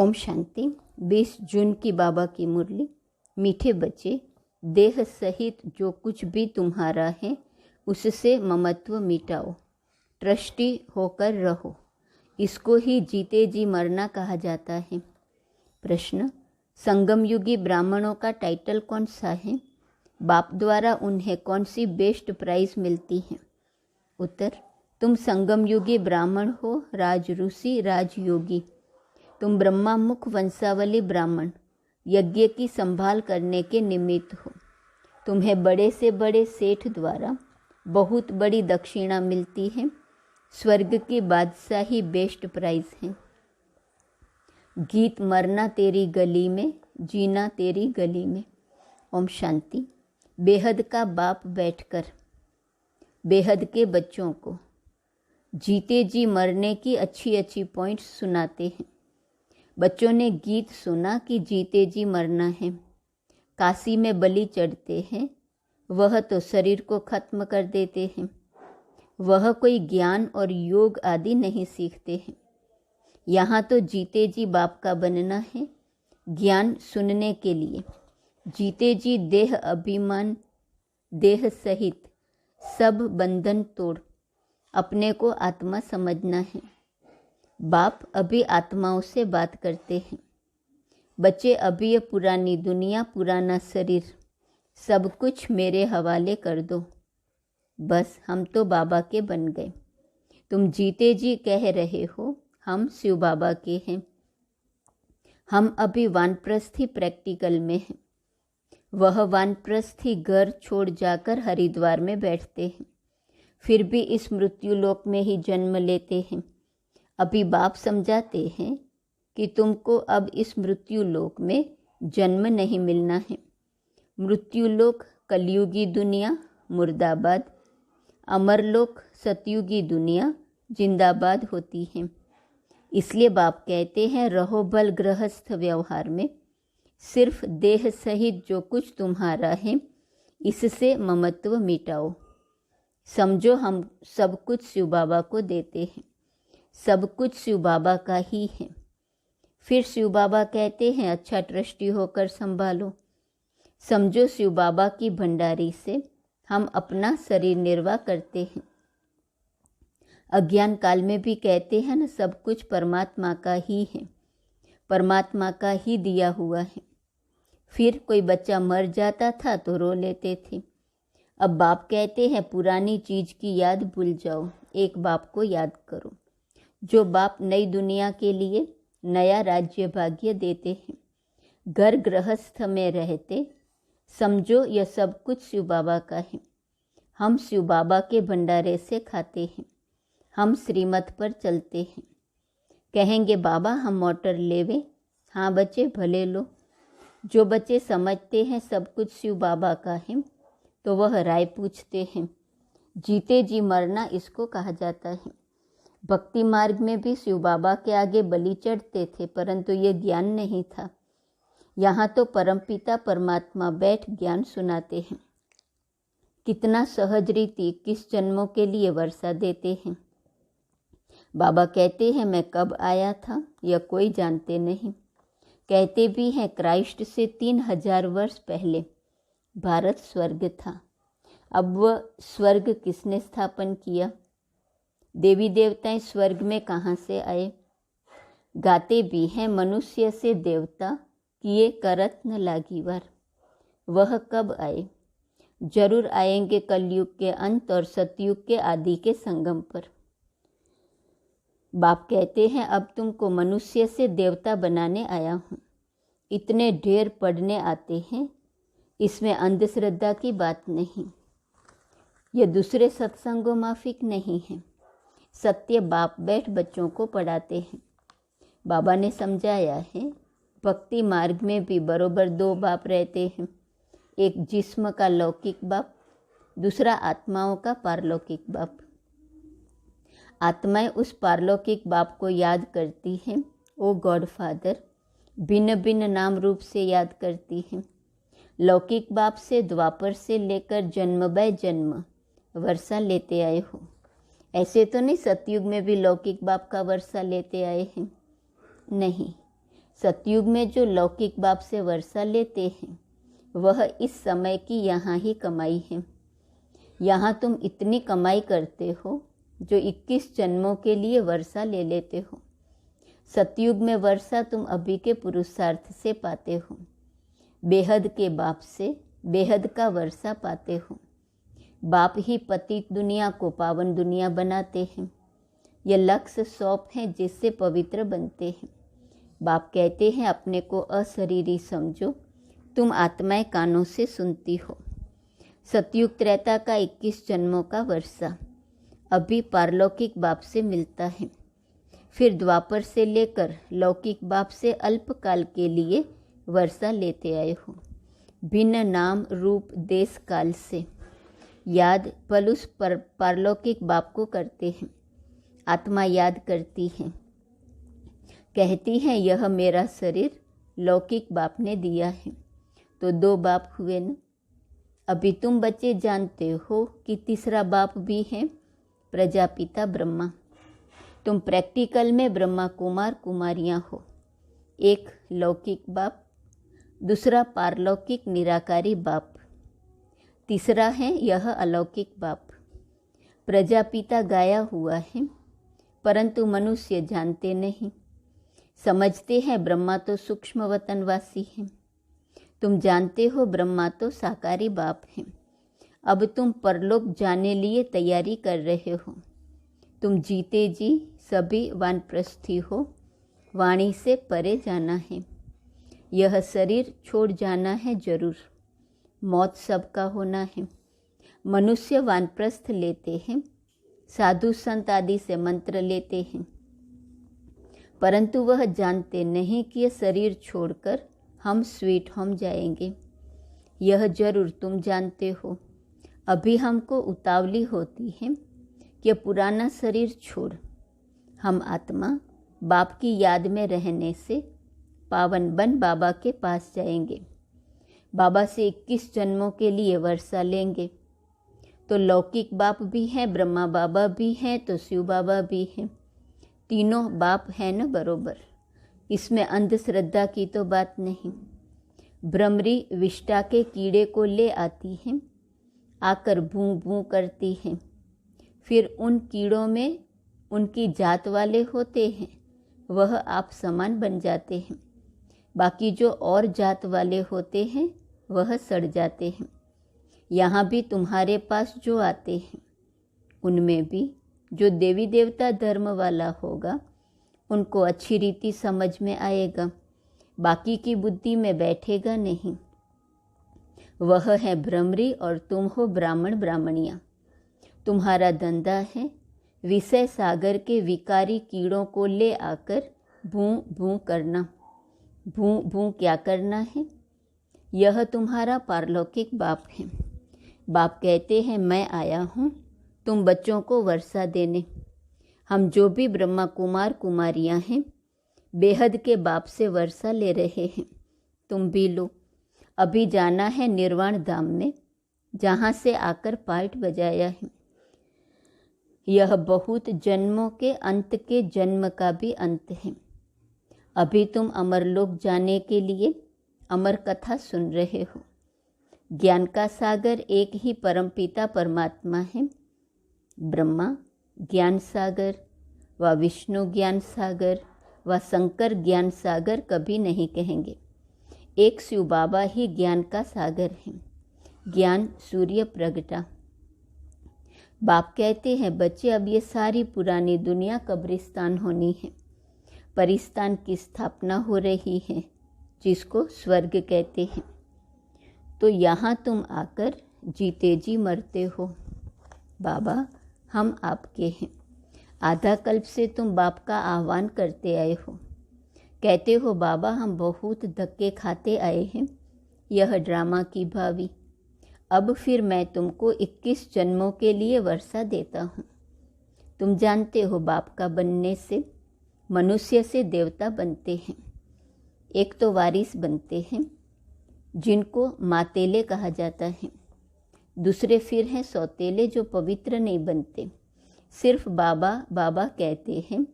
ओम शांति। 20 जून की बाबा की मुरली। मीठे बच्चे, देह सहित जो कुछ भी तुम्हारा है उससे ममत्व मिटाओ, ट्रस्टी होकर रहो। इसको ही जीते जी मरना कहा जाता है। प्रश्न, संगम युगी ब्राह्मणों का टाइटल कौन सा है? बाप द्वारा उन्हें कौन सी बेस्ट प्राइज मिलती है? उत्तर, तुम संगम युगी ब्राह्मण हो, राजऋषि राजयोगी। तुम ब्रह्मा मुख वंशावली ब्राह्मण, यज्ञ की संभाल करने के निमित्त हो। तुम्हें बड़े से बड़े सेठ द्वारा बहुत बड़ी दक्षिणा मिलती है। स्वर्ग की बादशाही बेस्ट प्राइज है। गीत मरना तेरी गली में, जीना तेरी गली में। ओम शांति। बेहद का बाप बैठकर बेहद के बच्चों को जीते जी मरने की अच्छी अच्छी पॉइंट्स सुनाते हैं। बच्चों ने गीत सुना कि जीते जी मरना है। काशी में बलि चढ़ते हैं, वह तो शरीर को खत्म कर देते हैं। वह कोई ज्ञान और योग आदि नहीं सीखते हैं। यहाँ तो जीते जी बाप का बनना है। ज्ञान सुनने के लिए जीते जी देह अभिमान, देह सहित सब बंधन तोड़ अपने को आत्मा समझना है। बाप अभी आत्माओं से बात करते हैं। बच्चे, अभी ये पुरानी दुनिया, पुराना शरीर, सब कुछ मेरे हवाले कर दो। बस हम तो बाबा के बन गए। तुम जीते जी कह रहे हो हम शिव बाबा के हैं। हम अभी वानप्रस्थी प्रैक्टिकल में हैं। वह वानप्रस्थी घर छोड़ जाकर हरिद्वार में बैठते हैं, फिर भी इस मृत्यु लोक में ही जन्म लेते हैं। अभी बाप समझाते हैं कि तुमको अब इस मृत्यु लोक में जन्म नहीं मिलना है। मृत्यु लोक कलयुगी दुनिया मुर्दाबाद, अमरलोक सतयुगी दुनिया जिंदाबाद होती है। इसलिए बाप कहते हैं रहो भल गृहस्थ व्यवहार में, सिर्फ देह सहित जो कुछ तुम्हारा है इससे ममत्व मिटाओ। समझो हम सब कुछ शिव बाबा को देते हैं, सब कुछ शिव बाबा का ही है। फिर शिव बाबा कहते हैं अच्छा ट्रस्टी होकर संभालो। समझो शिव बाबा की भंडारी से हम अपना शरीर निर्वाह करते हैं। अज्ञान काल में भी कहते हैं ना, सब कुछ परमात्मा का ही है, परमात्मा का ही दिया हुआ है। फिर कोई बच्चा मर जाता था तो रो लेते थे। अब बाप कहते हैं पुरानी चीज की याद भूल जाओ, एक बाप को याद करो, जो बाप नई दुनिया के लिए नया राज्य भाग्य देते हैं। घर गृहस्थ में रहते समझो यह सब कुछ शिव बाबा का है। हम शिव बाबा के भंडारे से खाते हैं। हम श्रीमत पर चलते हैं। कहेंगे बाबा हम मोटर लेवे, हाँ बच्चे भले लो। जो बच्चे समझते हैं सब कुछ शिव बाबा का है तो वह राय पूछते हैं। जीते जी मरना इसको कहा जाता है। भक्ति मार्ग में भी शिव बाबा के आगे बलि चढ़ते थे, परंतु ये ज्ञान नहीं था। यहाँ तो परमपिता परमात्मा बैठ ज्ञान सुनाते हैं। कितना सहज रीति किस जन्मों के लिए वर्षा देते हैं। बाबा कहते हैं मैं कब आया था यह कोई जानते नहीं। कहते भी हैं क्राइस्ट से 3000 वर्ष पहले भारत स्वर्ग था। अब वह स्वर्ग किसने स्थापन किया? देवी देवताएं स्वर्ग में कहाँ से आए? गाते भी हैं मनुष्य से देवता किए करत न लागी वार। वह कब आए? जरूर आएंगे कलयुग के अंत और सतयुग के आदि के संगम पर। बाप कहते हैं अब तुमको मनुष्य से देवता बनाने आया हूँ। इतने ढेर पढ़ने आते हैं, इसमें अंधश्रद्धा की बात नहीं। यह दूसरे सत्संगों माफिक नहीं है। सत्य बाप बैठ बच्चों को पढ़ाते हैं। बाबा ने समझाया है भक्ति मार्ग में भी बरोबर 2 बाप रहते हैं। एक जिस्म का लौकिक बाप, दूसरा आत्माओं का पारलौकिक बाप। आत्माएं उस पारलौकिक बाप को याद करती हैं। ओ गॉड फादर भिन्न भिन्न नाम रूप से याद करती हैं। लौकिक बाप से द्वापर से लेकर जन्म बाय जन्म वर्षा लेते आए हो। ऐसे तो नहीं सतयुग में भी लौकिक बाप का वर्षा लेते आए हैं, नहीं। सतयुग में जो लौकिक बाप से वर्षा लेते हैं वह इस समय की यहाँ ही कमाई है। यहाँ तुम इतनी कमाई करते हो जो 21 जन्मों के लिए वर्षा ले लेते हो। सतयुग में वर्षा तुम अभी के पुरुषार्थ से पाते हो। बेहद के बाप से बेहद का वर्षा पाते हो। बाप ही पतित दुनिया को पावन दुनिया बनाते हैं। यह लक्ष्य सौंप है जिससे पवित्र बनते हैं। बाप कहते हैं अपने को अशरीरी समझो, तुम आत्माएं कानों से सुनती हो। सतयुग त्रेता का 21 जन्मों का वर्षा अभी पारलौकिक बाप से मिलता है। फिर द्वापर से लेकर लौकिक बाप से अल्पकाल के लिए वर्षा लेते आए हो। भिन्न नाम रूप देश काल से याद पल उस पारलौकिक बाप को करते हैं। आत्मा याद करती है, कहती है यह मेरा शरीर लौकिक बाप ने दिया है। तो 2 बाप हुए न। अभी तुम बच्चे जानते हो कि तीसरा बाप भी है, प्रजापिता ब्रह्मा। तुम प्रैक्टिकल में ब्रह्मा कुमार कुमारियाँ हो। एक लौकिक बाप, दूसरा पारलौकिक निराकारी बाप, तीसरा है यह अलौकिक बाप। प्रजापिता गाया हुआ है परंतु मनुष्य जानते नहीं, समझते हैं ब्रह्मा तो सूक्ष्म वतनवासी हैं। तुम जानते हो ब्रह्मा तो साकारी बाप हैं। अब तुम परलोक जाने लिए तैयारी कर रहे हो। तुम जीते जी सभी वानप्रस्थी हो। वाणी से परे जाना है। यह शरीर छोड़ जाना है जरूर। मौत सबका होना है। मनुष्य वानप्रस्थ लेते हैं, साधु संत आदि से मंत्र लेते हैं, परंतु वह जानते नहीं कि यह शरीर छोड़कर हम स्वीट होम जाएंगे। यह जरूर तुम जानते हो। अभी हमको उतावली होती है कि पुराना शरीर छोड़ हम आत्मा बाप की याद में रहने से पावन बन बाबा के पास जाएंगे। बाबा से 21 जन्मों के लिए वर्षा लेंगे। तो लौकिक बाप भी हैं, ब्रह्मा बाबा भी हैं, तो शिव बाबा भी हैं। तीनों बाप हैं न बरोबर। इसमें अंधश्रद्धा की तो बात नहीं। भ्रमरी विष्टा के कीड़े को ले आती है, आकर भूं भूं करती है। फिर उन कीड़ों में उनकी जात वाले होते हैं, वह आप समान बन जाते हैं। बाकी जो और जात वाले होते हैं वह सड़ जाते हैं। यहाँ भी तुम्हारे पास जो आते हैं उनमें भी जो देवी देवता धर्म वाला होगा उनको अच्छी रीति समझ में आएगा, बाकी की बुद्धि में बैठेगा नहीं। वह है भ्रमरी और तुम हो ब्राह्मण ब्राह्मणियाँ। तुम्हारा धंधा है विषय सागर के विकारी कीड़ों को ले आकर भूं भूं करना। भूं भूं क्या करना है? यह तुम्हारा पारलौकिक बाप है। बाप कहते हैं मैं आया हूँ तुम बच्चों को वर्षा देने। हम जो भी ब्रह्मा कुमार कुमारियाँ हैं बेहद के बाप से वर्षा ले रहे हैं, तुम भी लो। अभी जाना है निर्वाण धाम में, जहाँ से आकर पार्ट बजाया है। यह बहुत जन्मों के अंत के जन्म का भी अंत है। अभी तुम अमरलोक जाने के लिए अमर कथा सुन रहे हो। ज्ञान का सागर एक ही परमपिता परमात्मा है। ब्रह्मा ज्ञान सागर व विष्णु ज्ञान सागर व शंकर ज्ञान सागर कभी नहीं कहेंगे। एक शिव बाबा ही ज्ञान का सागर है। ज्ञान सूर्य प्रगटा। बाप कहते हैं बच्चे अब ये सारी पुरानी दुनिया कब्रिस्तान होनी है। परिस्तान की स्थापना हो रही है जिसको स्वर्ग कहते हैं। तो यहाँ तुम आकर जीते जी मरते हो। बाबा हम आपके हैं। आधा कल्प से तुम बाप का आह्वान करते आए हो। कहते हो बाबा हम बहुत धक्के खाते आए हैं, यह ड्रामा की भावी। अब फिर मैं तुमको 21 जन्मों के लिए वर्षा देता हूँ। तुम जानते हो बाप का बनने से मनुष्य से देवता बनते हैं। एक तो वारिस बनते हैं जिनको मातेले कहा जाता है। दूसरे फिर हैं सौतेले जो पवित्र नहीं बनते, सिर्फ बाबा बाबा कहते हैं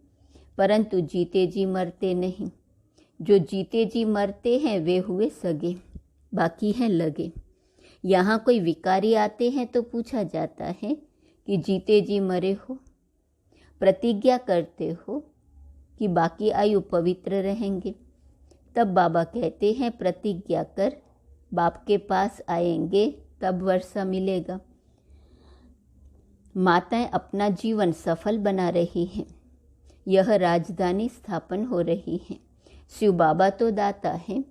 परंतु जीते जी मरते नहीं। जो जीते जी मरते हैं वे हुए सगे, बाकी हैं लगे। यहाँ कोई विकारी आते हैं तो पूछा जाता है कि जीते जी मरे हो, प्रतिज्ञा करते हो कि बाकी आयु पवित्र रहेंगे। तब बाबा कहते हैं प्रतिज्ञा कर, बाप के पास आएंगे तब वर्षा मिलेगा। माताएं अपना जीवन सफल बना रही हैं, यह राजधानी स्थापन हो रही है। शिव बाबा तो दाता हैं,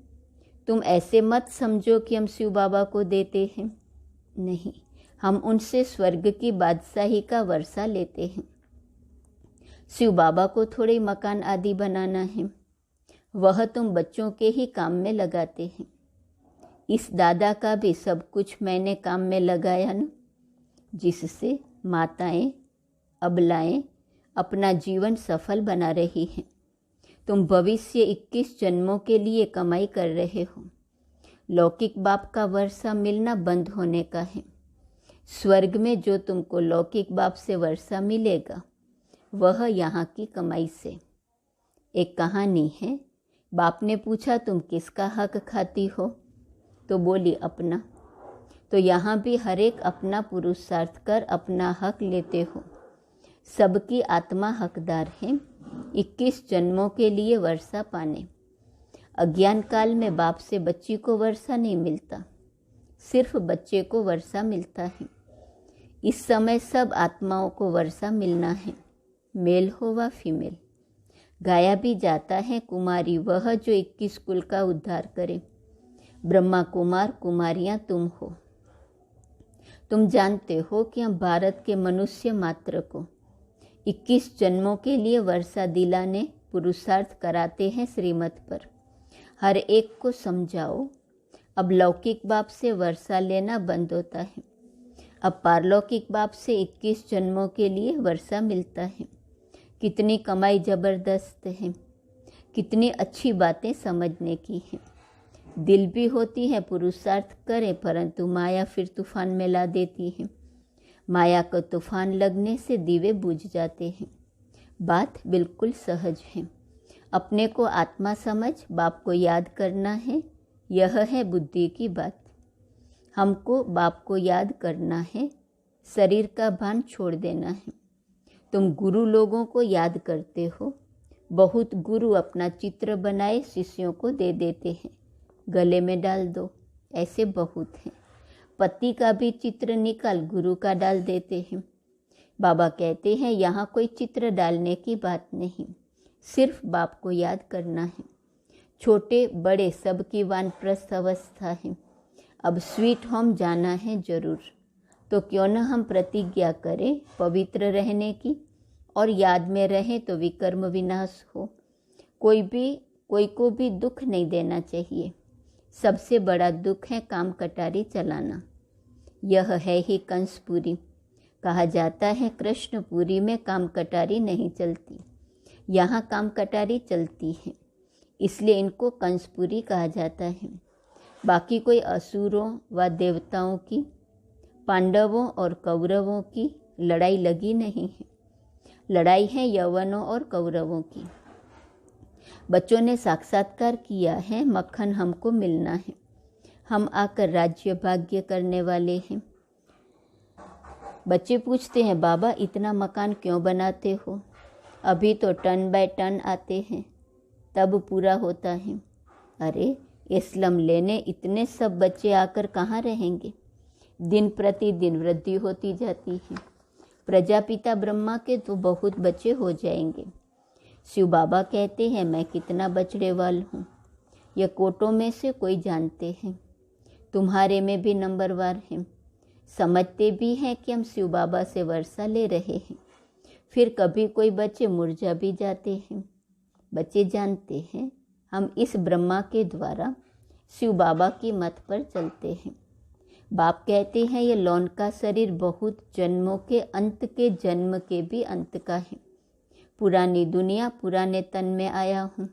तुम ऐसे मत समझो कि हम शिव बाबा को देते हैं, नहीं, हम उनसे स्वर्ग की बादशाही का वर्षा लेते हैं। शिव बाबा को थोड़े मकान आदि बनाना है, वह तुम बच्चों के ही काम में लगाते हैं। इस दादा का भी सब कुछ मैंने काम में लगाया न, जिससे माताएं अबलाएं अपना जीवन सफल बना रही हैं। तुम भविष्य 21 जन्मों के लिए कमाई कर रहे हो। लौकिक बाप का वर्षा मिलना बंद होने का है। स्वर्ग में जो तुमको लौकिक बाप से वर्षा मिलेगा वह यहाँ की कमाई से। एक कहानी है, बाप ने पूछा तुम किसका हक खाती हो, तो बोली अपना। तो यहाँ भी हर एक अपना पुरुषार्थ कर अपना हक लेते हो। सबकी आत्मा हकदार है 21 जन्मों के लिए वर्षा पाने। अज्ञान काल में बाप से बच्ची को वर्षा नहीं मिलता, सिर्फ बच्चे को वर्षा मिलता है। इस समय सब आत्माओं को वर्षा मिलना है, मेल हो व फीमेल। गाया भी जाता है कुमारी वह जो 21 कुल का उद्धार करे। ब्रह्मा कुमार कुमारियाँ तुम हो। तुम जानते हो कि हम भारत के मनुष्य मात्र को 21 जन्मों के लिए वर्षा दिलाने पुरुषार्थ कराते हैं श्रीमत पर। हर एक को समझाओ, अब लौकिक बाप से वर्षा लेना बंद होता है, अब पारलौकिक बाप से 21 जन्मों के लिए वर्षा मिलता है। कितनी कमाई ज़बरदस्त है, कितनी अच्छी बातें समझने की हैं। दिल भी होती है पुरुषार्थ करें, परंतु माया फिर तूफान में ला देती है। माया को तूफान लगने से दीवे बुझ जाते हैं। बात बिल्कुल सहज है। अपने को आत्मा समझ बाप को याद करना है, यह है बुद्धि की बात। हमको बाप को याद करना है, शरीर का भान छोड़ देना है। तुम गुरु लोगों को याद करते हो। बहुत गुरु अपना चित्र बनाए शिष्यों को दे देते हैं, गले में डाल दो, ऐसे बहुत हैं। पति का भी चित्र निकाल गुरु का डाल देते हैं। बाबा कहते हैं यहाँ कोई चित्र डालने की बात नहीं, सिर्फ बाप को याद करना है। छोटे बड़े सबकी वानप्रस्थ अवस्था है। अब स्वीट होम जाना है जरूर, तो क्यों न हम प्रतिज्ञा करें पवित्र रहने की, और याद में रहें तो विकर्म विनाश हो। कोई को भी दुख नहीं देना चाहिए। सबसे बड़ा दुख है काम कटारी चलाना। यह है ही कंसपुरी। कहा जाता है कृष्णपुरी में काम कटारी नहीं चलती, यहाँ काम कटारी चलती है, इसलिए इनको कंसपुरी कहा जाता है। बाकी कोई असुरों व देवताओं की, पांडवों और कौरवों की लड़ाई लगी नहीं है। लड़ाई है यवनों और कौरवों की। बच्चों ने साक्षात्कार किया है, मक्खन हमको मिलना है, हम आकर राज्य भाग्य करने वाले हैं। बच्चे पूछते हैं बाबा इतना मकान क्यों बनाते हो, अभी तो टन बाय टन आते हैं, तब पूरा होता है। अरे ये स्लम लेने इतने सब बच्चे आकर कहाँ रहेंगे। दिन प्रतिदिन वृद्धि होती जाती है। प्रजापिता ब्रह्मा के तो बहुत बच्चे हो जाएंगे। शिव बाबा कहते हैं मैं कितना बछड़ेवाल हूँ, यह कोटों में से कोई जानते हैं। तुम्हारे में भी नंबरवार हैं। समझते भी हैं कि हम शिव बाबा से वर्षा ले रहे हैं। फिर कभी कोई बच्चे मुरझा भी जाते हैं। बच्चे जानते हैं हम इस ब्रह्मा के द्वारा शिव बाबा की मत पर चलते हैं। बाप कहते हैं ये लौन का शरीर बहुत जन्मों के अंत के जन्म के भी अंत का है। पुरानी दुनिया पुराने तन में आया हूँ,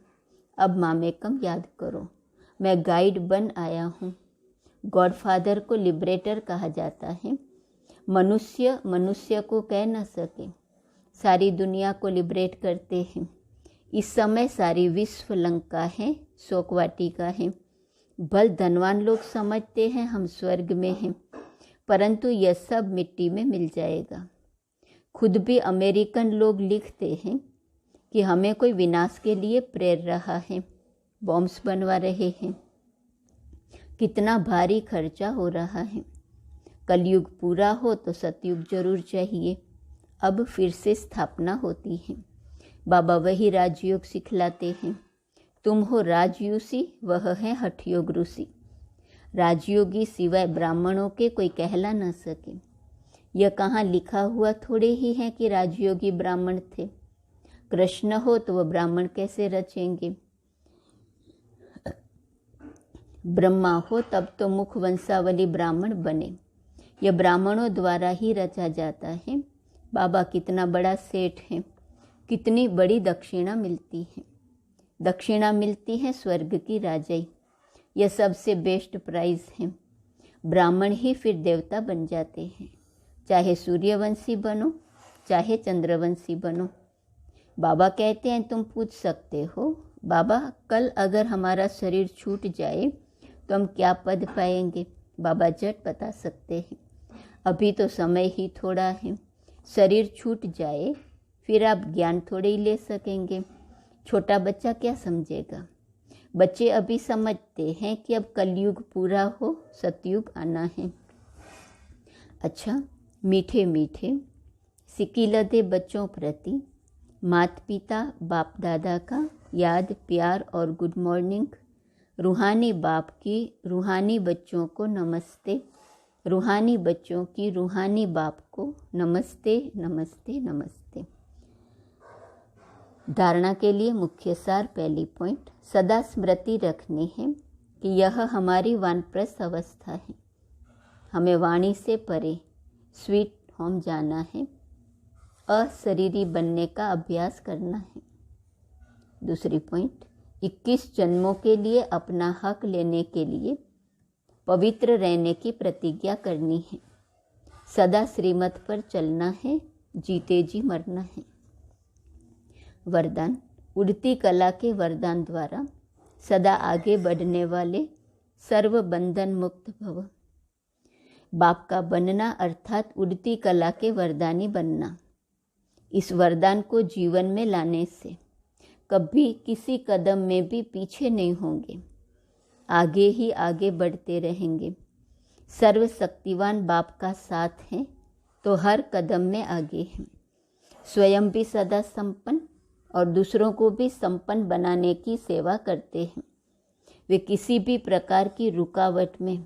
अब मामेकम याद करो, मैं गाइड बन आया हूँ। गॉडफादर को लिबरेटर कहा जाता है। मनुष्य को कह न सके, सारी दुनिया को लिबरेट करते हैं। इस समय सारी विश्व लंका है, शोक वाटिका है। भल धनवान लोग समझते हैं हम स्वर्ग में हैं, परंतु यह सब मिट्टी में मिल जाएगा। खुद भी अमेरिकन लोग लिखते हैं कि हमें कोई विनाश के लिए प्रेर रहा है, बॉम्ब्स बनवा रहे हैं। कितना भारी खर्चा हो रहा है। कलयुग पूरा हो तो सतयुग जरूर चाहिए। अब फिर से स्थापना होती है। बाबा वही राजयोग सिखलाते हैं। तुम हो राजयूसी, वह है हठयोग ऋषि। राजयोगी सिवाय ब्राह्मणों के कोई कहला न सके। यह कहाँ लिखा हुआ थोड़े ही है कि राजयोगी ब्राह्मण थे। कृष्ण हो तो वह ब्राह्मण कैसे रचेंगे। ब्रह्मा हो तब तो मुख वंशावली ब्राह्मण बने। यह ब्राह्मणों द्वारा ही रचा जाता है। बाबा कितना बड़ा सेठ है, कितनी बड़ी दक्षिणा मिलती है। दक्षिणा मिलती है स्वर्ग की राजाई। यह सबसे बेस्ट प्राइज है। ब्राह्मण ही फिर देवता बन जाते हैं। चाहे सूर्यवंशी बनो, चाहे चंद्रवंशी बनो। बाबा कहते हैं तुम पूछ सकते हो, बाबा कल अगर हमारा शरीर छूट जाए तो हम क्या पद पाएंगे। बाबा झट बता सकते हैं। अभी तो समय ही थोड़ा है। शरीर छूट जाए फिर आप ज्ञान थोड़े ही ले सकेंगे। छोटा बच्चा क्या समझेगा। बच्चे अभी समझते हैं कि अब कलयुग पूरा हो, सतयुग आना है। अच्छा, मीठे मीठे सिकिलते बच्चों प्रति माता पिता बाप दादा का याद, प्यार और गुड मॉर्निंग। रूहानी बाप की रूहानी बच्चों को नमस्ते। रूहानी बच्चों की रूहानी बाप को नमस्ते नमस्ते नमस्ते। धारणा के लिए मुख्य सार। पहली पॉइंट, सदा स्मृति रखनी है कि यह हमारी वानप्रस्थ अवस्था है। हमें वाणी से परे स्वीट होम जाना है। अशरीरी बनने का अभ्यास करना है। दूसरी पॉइंट, 21 जन्मों के लिए अपना हक लेने के लिए पवित्र रहने की प्रतिज्ञा करनी है। सदा श्रीमत पर चलना है, जीते जी मरना है। वरदान, उड़ती कला के वरदान द्वारा सदा आगे बढ़ने वाले सर्व बंधन मुक्त भव। बाप का बनना अर्थात उड़ती कला के वरदानी बनना। इस वरदान को जीवन में लाने से कभी किसी कदम में भी पीछे नहीं होंगे, आगे ही आगे बढ़ते रहेंगे। सर्वशक्तिवान बाप का साथ है तो हर कदम में आगे हैं। स्वयं भी सदा संपन्न और दूसरों को भी संपन्न बनाने की सेवा करते हैं। वे किसी भी प्रकार की रुकावट में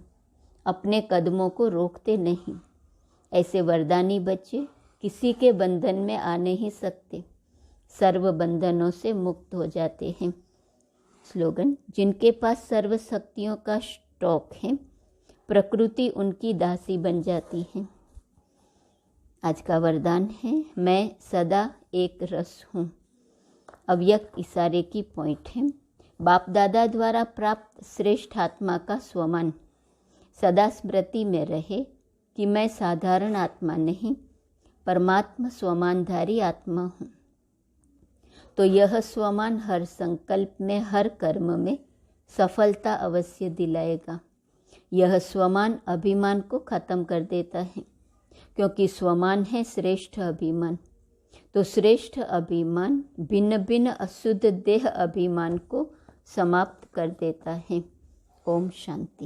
अपने कदमों को रोकते नहीं। ऐसे वरदानी बच्चे किसी के बंधन में आ नहीं सकते, सर्व बंधनों से मुक्त हो जाते हैं। स्लोगन, जिनके पास सर्व शक्तियों का स्टॉक है, प्रकृति उनकी दासी बन जाती है। आज का वरदान है, मैं सदा एक रस हूँ। अव्यक्त इशारे की पॉइंट है। बाप दादा द्वारा प्राप्त श्रेष्ठ आत्मा का स्वमान सदा स्मृति में रहे कि मैं साधारण आत्मा नहीं, परमात्मा स्वमानधारी आत्मा हूँ। तो यह स्वमान हर संकल्प में, हर कर्म में सफलता अवश्य दिलाएगा। यह स्वमान अभिमान को खत्म कर देता है, क्योंकि स्वमान है श्रेष्ठ अभिमान। तो श्रेष्ठ अभिमान भिन्न भिन्न अशुद्ध देह अभिमान को समाप्त कर देता है। ओम शांति।